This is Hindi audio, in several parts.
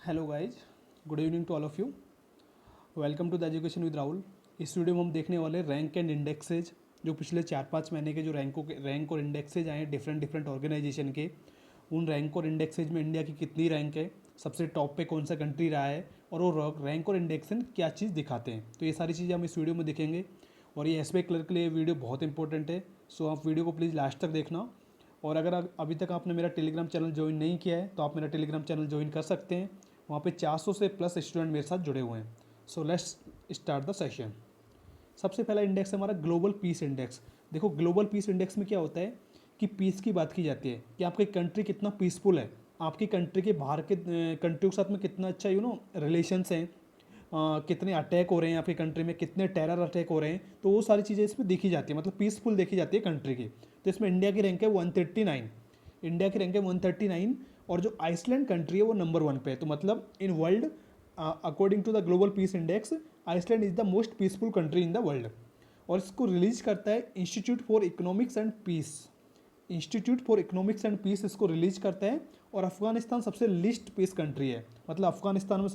Hello guys, good evening to all of you. Welcome to the education with Rahul. इस वीडियो में हम देखने वाले रैंक एंड इंडेक्सेज, जो पिछले 4-5 महीने के जो रैंक और इंडेक्सेज आए हैं डिफरेंट डिफरेंट ऑर्गेनाइजेशन के। उन रैंक और इंडेक्सेज में इंडिया की कितनी रैंक है, सबसे टॉप पे कौन सा कंट्री रहा है, और वो रैंक और इंडेक्स क्या चीज़ दिखाते हैं। तो ये सारी चीज़ें हम इस वीडियो में देखेंगे। और ये एसबीआई क्लर्क के लिए वीडियो बहुत इंपॉर्टेंट है, सो आप वीडियो को प्लीज़ लास्ट तक देखना। और अगर अभी तक आपने मेरा टेलीग्राम चैनल ज्वाइन नहीं किया है तो आप मेरा टेलीग्राम चैनल ज्वाइन कर सकते हैं। वहाँ पे 400 से प्लस स्टूडेंट मेरे साथ जुड़े हुए हैं। So let's start the session. सबसे पहला इंडेक्स है हमारा ग्लोबल पीस इंडेक्स। देखो, ग्लोबल पीस इंडेक्स में क्या होता है कि पीस की बात की जाती है कि आपकी कंट्री कितना पीसफुल है, आपकी कंट्री के बाहर के कंट्रियों के साथ में कितना अच्छा रिलेशंस हैं, कितने अटैक हो रहे हैं आपकी कंट्री में, कितने टेरर अटैक हो रहे हैं, तो वो सारी चीज़ें इसमें देखी जाती है, मतलब पीसफुल देखी जाती है कंट्री की। तो इसमें इंडिया की रैंक है 139। इंडिया की रैंक है 139, और जो आइसलैंड कंट्री है वो नंबर 1 पे है। तो मतलब in world, according to the global peace index, Iceland is the most peaceful country in the world. और इसको रिलीज करता है institute for economics and peace. Institute for economics and peace इसको रिलीज करता है। और अफगानिस्तान सबसे लिस्ट पीस कंट्री है, मतलब अफगानिस्तान में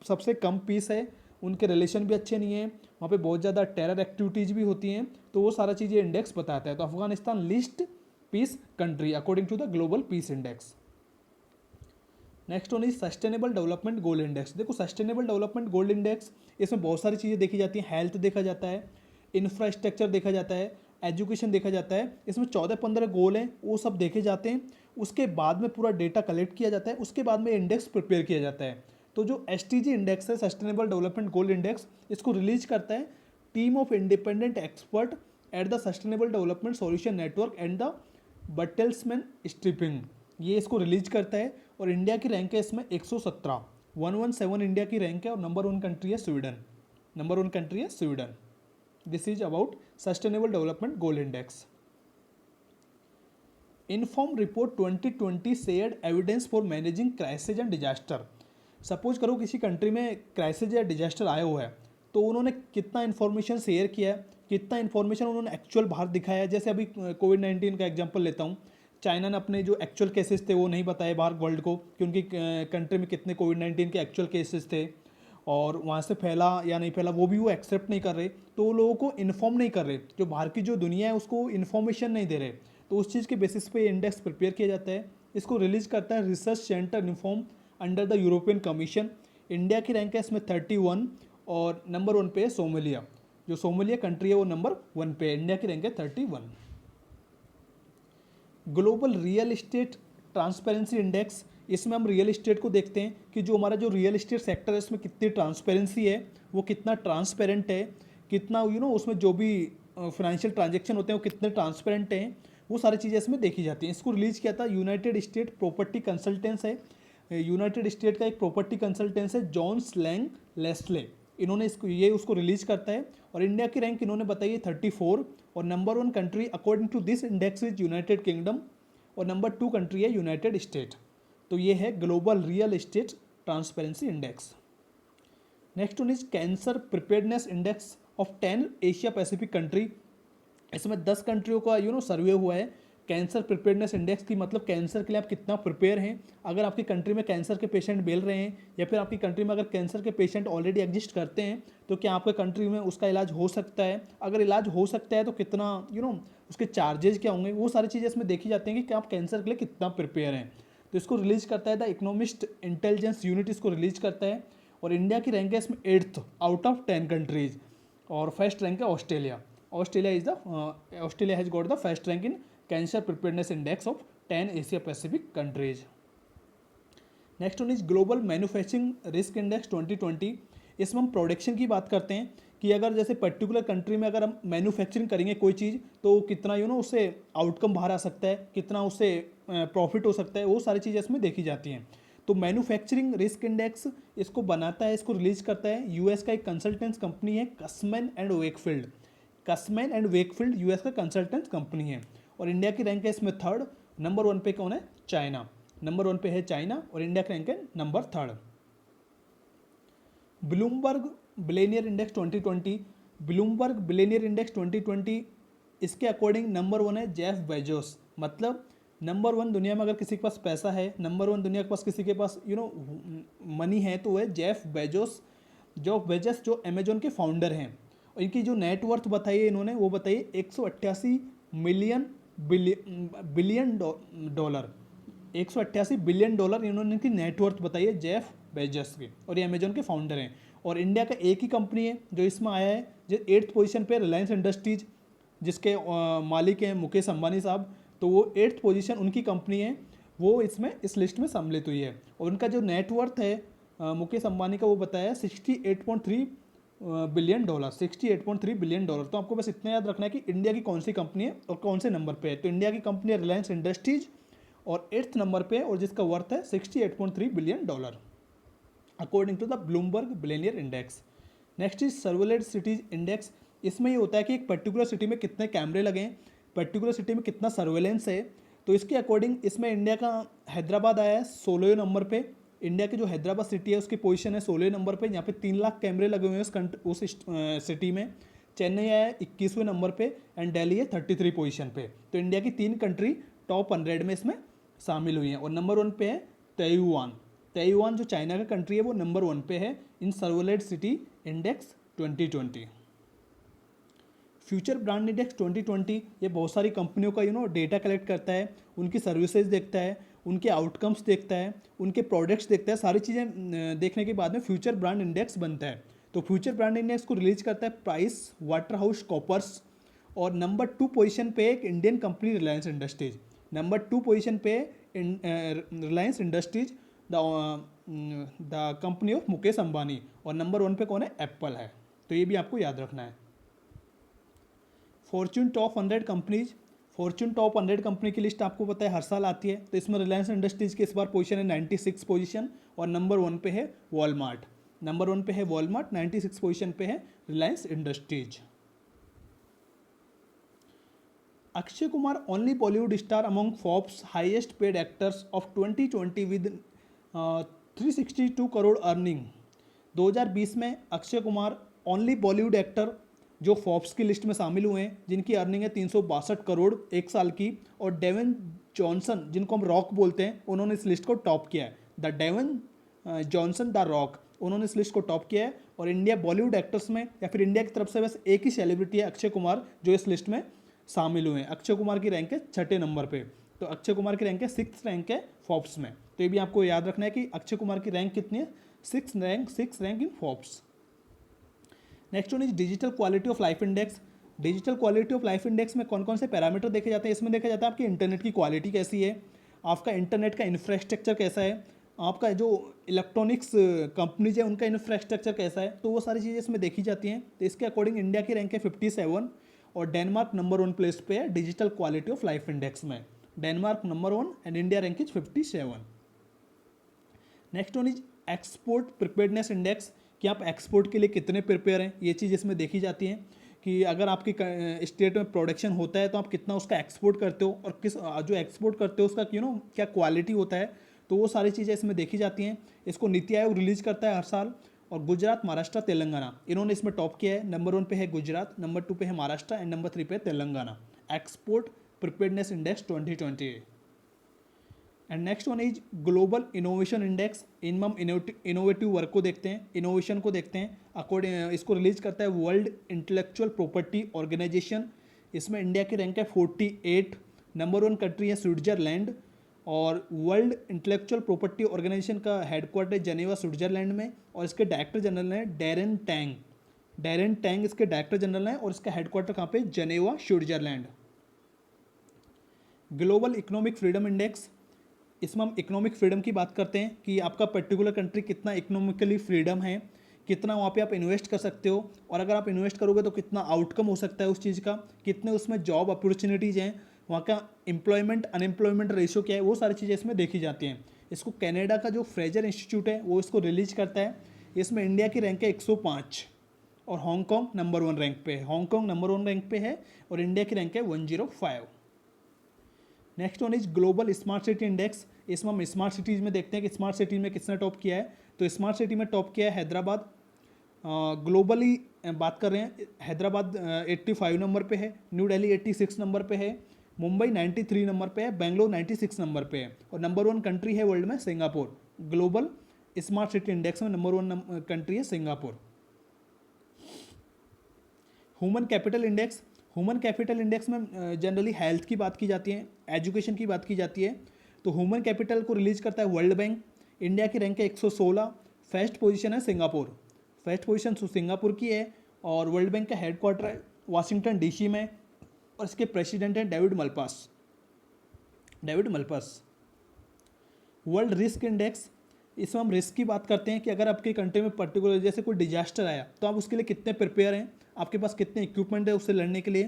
सबसे कम पीस है, उनके रिलेशन भी अच्छे नहीं है, वहाँ पे बहुत ज़्यादा टेरर एक्टिविटीज़ भी होती हैं। तो वो सारा चीज़ें इंडेक्स बताता है। तो Afghanistan least peace country according to the global peace index. Next one is sustainable development goals index. देखो, सस्टेनेबल डेवलपमेंट गोल्ड इंडेक्स, इसमें बहुत सारी चीज़ें देखी जाती हैं। हेल्थ देखा जाता है, इंफ्रास्ट्रक्चर देखा जाता है, एजुकेशन देखा जाता है। इसमें 14-15 गोल हैं, वो सब देखे जाते हैं। उसके बाद में पूरा डेटा कलेक्ट किया जाता है, उसके बाद में इंडेक्स प्रिपेयर किया जाता है। तो जो SDG इंडेक्स है, सस्टेनेबल डेवलपमेंट गोल्ड इंडेक्स, इसको रिलीज करता है team of independent expert at the sustainable development solution network and the Bertelsmann Stiftung. ये इसको रिलीज करता है। और इंडिया की रैंक है इसमें 117, 117 इंडिया की रैंक है। और नंबर 1 कंट्री है स्वीडन। नंबर 1 कंट्री है Sweden. This is about sustainable development goal index. Inform report 2020 shared evidence for managing crisis and disaster. Suppose करो किसी कंट्री में क्राइसिस या डिजास्टर आया हुआ है, तो उन्होंने कितना इन्फॉर्मेशन शेयर किया है, कितना इन्फॉर्मेशन उन्होंने एक्चुअल बाहर दिखाया है। जैसे अभी कोविड-19 का एग्जांपल लेता हूँ। चाइना ने अपने जो एक्चुअल केसेस थे वो नहीं बताए बाहर वर्ल्ड को कि उनकी कंट्री में कितने कोविड-19 के एक्चुअल केसेस थे, और वहाँ से फैला या नहीं फैला वो एक्सेप्ट नहीं कर रहे। तो वो लोगों को इन्फॉर्म नहीं कर रहे, जो बाहर की जो दुनिया है उसको इन्फॉर्मेशन नहीं दे रहे। तो उस चीज़ के बेसिस पे इंडेक्स प्रिपेयर किया जाता है। इसको रिलीज करता है research centre inform under the European commission. India की रैंक है इसमें 31, और नंबर 1 पे है सोमालिया। जो सोमालिया कंट्री है वो नंबर 1 पे है। इंडिया की रैंक है 31। Global real estate transparency index, इसमें हम रियल इस्टेट को देखते हैं कि जो हमारा जो रियल इस्टेट सेक्टर है उसमें कितनी ट्रांसपेरेंसी है, वो कितना ट्रांसपेरेंट है, कितना उसमें जो भी फाइनेंशियल ट्रांजेक्शन होते हैं वो कितने ट्रांसपेरेंट हैं, वो सारी चीज़ें इसमें देखी जाती हैं। इसको रिलीज किया था यूनाइटेड स्टेट प्रॉपर्टी कंसल्टेंस है। यूनाइटेड स्टेट का एक प्रॉपर्टी कंसल्टेंस है जॉन स्लैंग लेस्ले, इन्होंने उसको रिलीज करता है। और इंडिया की रैंक इन्होंने बताई है 34। और number 1 country according to this index is United Kingdom, और नंबर 2 कंट्री है यूनाइटेड स्टेट। तो ये है global real estate transparency index. Next one is cancer preparedness index of 10 Asia Pacific country. इसमें 10 कंट्रियों का सर्वे हुआ है कैंसर प्रिपेयर्डनेस इंडेक्स की, मतलब कैंसर के लिए आप कितना प्रिपेयर हैं। अगर आपकी कंट्री में कैंसर के पेशेंट मिल रहे हैं, या फिर आपकी कंट्री में अगर कैंसर के पेशेंट ऑलरेडी एग्जिस्ट करते हैं, तो क्या आपके कंट्री में उसका इलाज हो सकता है। अगर इलाज हो सकता है तो कितना उसके चार्जेज क्या होंगे, वो सारी चीज़ें इसमें देखी जाती हैं कि आप कैंसर के लिए कितना प्रिपेयर हैं। तो इसको रिलीज करता है द इकोनॉमिस्ट इंटेलिजेंस यूनिट, इसको रिलीज करता है। और इंडिया की रैंक है इसमें 8th आउट ऑफ 10 कंट्रीज। और फर्स्ट रैंक है Australia. Australia has got the first rank in cancer preparedness index of 10 Asia Pacific countries. Next one is global manufacturing risk index 2020। इसमें हम प्रोडक्शन की बात करते हैं कि अगर जैसे पर्टिकुलर कंट्री में अगर हम मैन्युफैक्चरिंग करेंगे कोई चीज़, तो कितना उससे आउटकम बाहर आ सकता है, कितना उससे प्रॉफिट हो सकता है, वो सारी चीज़ें इसमें देखी जाती हैं। तो मैन्युफैक्चरिंग रिस्क इंडेक्स इसको बनाता है, इसको रिलीज करता है यूएस का एक कंसल्टेंस कंपनी है Cushman and Wakefield. Cushman and Wakefield US का कंसल्टेंस कंपनी है। और इंडिया की रैंक है इसमें 3rd। नंबर 1 पे कौन है? चाइना। नंबर 1 पे है चाइना, और इंडिया का रैंक है number 3rd। Bloomberg billionaire index 2020। Bloomberg billionaire index 2020, इसके अकॉर्डिंग नंबर 1 है जेफ बेजोस, मतलब नंबर वन दुनिया में अगर किसी के पास पैसा है, नंबर वन दुनिया के पास किसी के पास मनी है, तो वो है जेफ बेजोस। जेफ बेजोस जो अमेजोन के फाउंडर हैं, और इनकी जो नेटवर्थ बताई है इन्होंने, वो बताइए 188 million billion dollar. 188 billion dollar इन्होंने इनकी नेटवर्थ बताई है जेफ बेजोस की, और ये अमेजोन के फाउंडर हैं। और इंडिया का एक ही कंपनी है जो इसमें आया है, जो 8th पोजीशन पे रिलायंस इंडस्ट्रीज, जिसके मालिक हैं मुकेश अंबानी साहब, तो वो 8th पोजीशन उनकी कंपनी है, वो इसमें इस लिस्ट में सम्मिलित हुई है। और उनका जो नेटवर्थ है मुकेश अंबानी का, वो बताया 68.3 बिलियन डॉलर, 68.3 बिलियन डॉलर। तो आपको बस इतना याद रखना है कि इंडिया की कौन सी कंपनी है और कौन से नंबर पे है। तो इंडिया की कंपनी है रिलायंस इंडस्ट्रीज, और 8th नंबर पे है, और जिसका वर्थ है 68.3 billion dollar according to the Bloomberg billionaire index. Next is surveillance cities index. इसमें ये होता है कि एक पर्टिकुलर सिटी में कितने कैमरे लगे हैं, पर्टिकुलर सिटी में कितना सर्वेलेंस है। तो इसके अकॉर्डिंग इसमें इंडिया का हैदराबाद आया है 16वें नंबर पे। इंडिया की जो हैदराबाद सिटी है उसकी पोजीशन है 16वें नंबर पे, यहाँ पे 3 लाख कैमरे लगे हुए हैं उस सिटी में। चेन्नई आया है 21वें नंबर पे, एंड दिल्ली है 33 पोजीशन पे। तो इंडिया की 3 कंट्री टॉप 100 में इसमें शामिल हुई हैं। और नंबर 1 पे है ताइवान। ताइवान जो चाइना का कंट्री है, वो नंबर 1 पे है in surveillance city index 2020। Future brand index 2020 ये बहुत सारी कंपनियों का डेटा कलेक्ट करता है, उनकी सर्विसेज देखता है, उनके आउटकम्स देखता है, उनके प्रोडक्ट्स देखता है। सारी चीज़ें देखने के बाद में फ्यूचर ब्रांड इंडेक्स बनता है। तो फ्यूचर ब्रांड इंडेक्स को रिलीज करता है प्राइस वाटर हाउस कॉपर्स। और नंबर 2 पोजीशन पे एक Indian company Reliance Industries, number 2 position पे Reliance Industries the company of Mukesh Ambani. और नंबर 1 पे कौन है? एप्पल है। तो ये भी आपको याद रखना है। Fortune top 100 companies, Fortune top 100 company की लिस्ट आपको पता है हर साल आती है। तो इसमें रिलायंस इंडस्ट्रीज की इस बार पोजीशन है 96 पोजीशन, और नंबर 1 पे है वॉलमार्ट। नंबर 1 पे है वॉलमार्ट, 96 पोजीशन पे है Reliance industries. Akshay Kumar only Bollywood star among Forbes highest paid actors of 2020 with 362 crore earning. 2020 में अक्षय कुमार ओनली बॉलीवुड एक्टर जो फोर्ब्स की लिस्ट में शामिल हुए हैं, जिनकी अर्निंग है 362 करोड़ एक साल की। और डेवन जॉनसन, जिनको हम रॉक बोलते हैं, उन्होंने इस लिस्ट को टॉप किया है। The Dwayne Johnson the Rock, उन्होंने इस लिस्ट को टॉप किया है। और इंडिया बॉलीवुड एक्टर्स में या फिर इंडिया की तरफ से बस एक ही सेलिब्रिटी है, अक्षय कुमार, जो इस लिस्ट में शामिल हुए हैं। अक्षय कुमार की रैंक है 6ठे नंबर पे। तो अक्षय कुमार की रैंक है 6th रैंक है फोर्ब्स में। तो ये भी आपको याद रखना है कि अक्षय कुमार की रैंक कितनी है? 6th rank in Forbes. Next one is digital quality of life index. Digital quality of life index में कौन कौन से पैरामीटर देखे जाते हैं? इसमें देखा जाता है आपकी इंटरनेट की क्वालिटी कैसी है, आपका इंटरनेट का इंफ्रास्ट्रक्चर कैसा है, आपका जो इलेक्ट्रॉनिक्स कंपनीज है उनका इंफ्रास्ट्रक्चर कैसा है। तो वो सारी चीज़ें इसमें देखी जाती हैं। तो इसके अकॉर्डिंग इंडिया की रैंक है 57, और डेनमार्क नंबर 1 प्लेस पे है digital quality of life index में। Denmark number 1 and India rank is 57। Next one is export preparedness index, कि आप एक्सपोर्ट के लिए कितने प्रिपेयर हैं, ये चीज़ इसमें देखी जाती है। कि अगर आपकी स्टेट में प्रोडक्शन होता है तो आप कितना उसका एक्सपोर्ट करते हो, और किस जो एक्सपोर्ट करते हो उसका क्या क्वालिटी होता है। तो वो सारी चीज़ें इसमें देखी जाती हैं। इसको नीति आयोग रिलीज करता है हर साल। और गुजरात, महाराष्ट्र, तेलंगाना, इन्होंने इसमें टॉप किया है। नंबर 1 पे है गुजरात, नंबर 2 पे है महाराष्ट्र, एंड नंबर 3 पे है Telangana. Export preparedness index 2020। And next one is global innovation index. इनमें हम इनोवेटिव वर्क को देखते हैं, इनोवेशन को देखते हैं। अकॉर्डिंग इसको रिलीज करता है वर्ल्ड इंटेलेक्चुअल प्रॉपर्टी ऑर्गेनाइजेशन। इसमें इंडिया की रैंक है 48, नंबर 1 कंट्री है स्विट्जरलैंड। और वर्ल्ड इंटेलेक्चुअल प्रॉपर्टी ऑर्गेनाइजेशन का हेडक्वार्टर जनेवा स्विट्जरलैंड में, और इसके डायरेक्टर जनरल हैं डैरेन टैंग। डैरेन टैंग इसके डायरेक्टर जनरल हैं, और इसका हेडक्वार्टर कहाँ पे? Geneva Switzerland. Global economic freedom index, इसमें हम इकोनॉमिक फ्रीडम की बात करते हैं कि आपका पर्टिकुलर कंट्री कितना इकोनॉमिकली फ्रीडम है, कितना वहाँ पे आप इन्वेस्ट कर सकते हो, और अगर आप इन्वेस्ट करोगे तो कितना आउटकम हो सकता है उस चीज़ का, कितने उसमें जॉब अपॉर्चुनिटीज़ हैं, वहाँ का एम्प्लॉयमेंट अनएम्प्लॉयमेंट रेशियो क्या है, वो सारी चीज़ें इसमें देखी जाती हैं। इसको कनाडा का जो फ्रेजर इंस्टीट्यूट है वो इसको रिलीज करता है। इसमें इंडिया की रैंक है 105, और हांगकॉन्ग नंबर 1 रैंक पे है। हांगकॉन्ग नंबर 1 रैंक पे है, और इंडिया की रैंक है 105। Next one is global smart city index. इसमें हम स्मार्ट सिटीज़ में देखते हैं कि स्मार्ट सिटी में किसने टॉप किया है। तो स्मार्ट सिटी में टॉप किया है हैदराबाद। ग्लोबली बात कर रहे हैं, हैदराबाद 85 नंबर पे है, न्यू दिल्ली 86 नंबर पे है, मुंबई 93 नंबर पे है, बेंगलोर 96 नंबर पे है, और नंबर 1 कंट्री है वर्ल्ड में Singapore. Global smart city index में नंबर 1 कंट्री है Singapore. Human capital index, human capital index में जनरली हेल्थ की बात की जाती है, एजुकेशन की बात की जाती है। तो ह्यूमन कैपिटल को रिलीज करता है वर्ल्ड बैंक। इंडिया की रैंक है 116, फर्स्ट पोजीशन है सिंगापुर, फर्स्ट पोजीशन सिंगापुर की है, और वर्ल्ड बैंक का हेडक्वार्टर है वाशिंगटन डीसी में, और इसके प्रेसिडेंट हैं David Malpass. World risk index, इसमें हम रिस्क की बात करते हैं कि अगर आपके कंट्री में पर्टिकुलर जैसे कोई डिजास्टर आया तो आप उसके लिए कितने प्रिपेयर हैं, आपके पास कितने इक्विपमेंट है उससे लड़ने के लिए,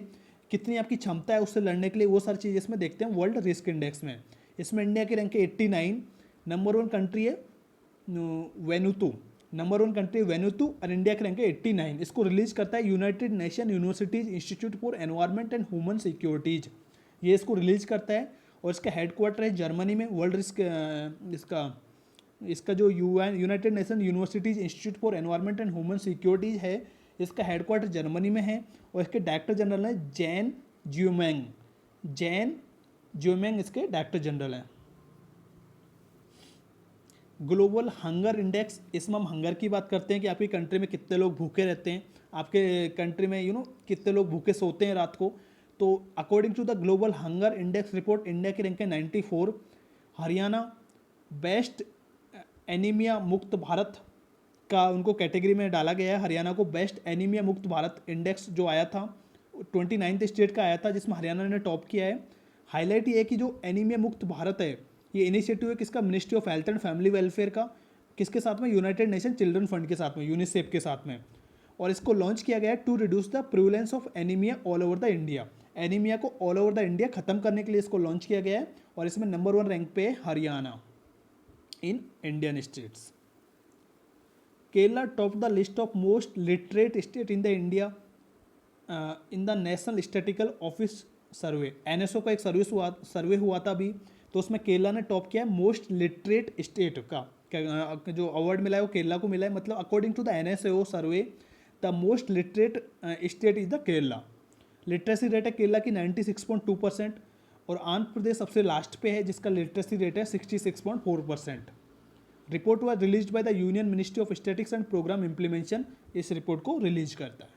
कितनी आपकी क्षमता है उससे लड़ने के लिए, वो सारी चीज़ इसमें देखते हैं वर्ल्ड रिस्क इंडेक्स में। इसमें इंडिया की रैंक है 89, नंबर 1 कंट्री है वेनुतु, नंबर 1 कंट्री वेनुतु, और इंडिया की रैंक है 89। इसको रिलीज करता है United nation universities institute for environment and human securities, ये इसको रिलीज करता है, और इसका हेडक्वार्टर है जर्मनी में। वर्ल्ड रिस्क इसका जो United nation universities institute for environment and human securities है, इसका हेडक्वार्टर जर्मनी में है, और इसके डायरेक्टर जनरल हैं जैन जियोमेंग इसके डायरेक्टर जनरल हैं। ग्लोबल हंगर इंडेक्स, इसमें हम हंगर की बात करते हैं कि आपकी कंट्री में कितने लोग भूखे रहते हैं, आपके कंट्री में कितने लोग भूखे सोते हैं रात को। तो according to the global hunger index report, India की रैंक है 94, हरियाणा बेस्ट एनीमिया मुक्त भारत का उनको कैटेगरी में डाला गया है। हरियाणा को बेस्ट एनीमिया मुक्त भारत इंडेक्स जो आया था 29 स्टेट का आया था, जिसमें हरियाणा ने टॉप किया है। हाईलाइट ये है कि जो एनीमिया मुक्त भारत है, ये इनिशिएटिव है किसका, ministry of health and family welfare का, किसके साथ में, यूनाइटेड नेशन चिल्ड्रन फंड के साथ में, यूनिसेफ के साथ में, और इसको लॉन्च किया गया है to reduce the prevalence of anaemia all over the India. Anaemia को ऑल ओवर द इंडिया खत्म करने के लिए इसको लॉन्च किया गया है, और इसमें नंबर 1 रैंक पे है Haryana in Indian states. Kerala top the list of most literate state in the India in the national statistical office survey, NSO का एक सर्वे हुआ था अभी, तो उसमें केरला ने टॉप किया है मोस्ट लिटरेट स्टेट का, जो अवार्ड मिला है वो केरला को मिला है। मतलब according to the NSO survey the most literate state is the Kerala. Literacy rate है केरला की 96.2%, और आंध्र प्रदेश सबसे लास्ट पे है जिसका लिटरेसी रेट है 66.4%। रिपोर्ट हुआ release by the union ministry of statistics and programme implementation, इस रिपोर्ट को रिलीज करता है।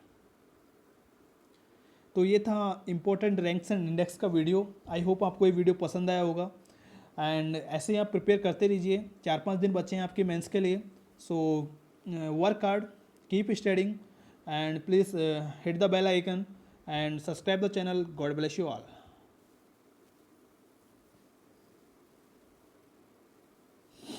तो ये था इंपॉर्टेंट रैंक्स एंड इंडेक्स का वीडियो। आई होप आपको ये वीडियो पसंद आया होगा, एंड ऐसे ही आप प्रिपेयर करते रहिए। 4-5 दिन बचे हैं आपके मेंस के लिए, so work hard, keep studying, and please hit the bell icon and subscribe the channel. God bless you all.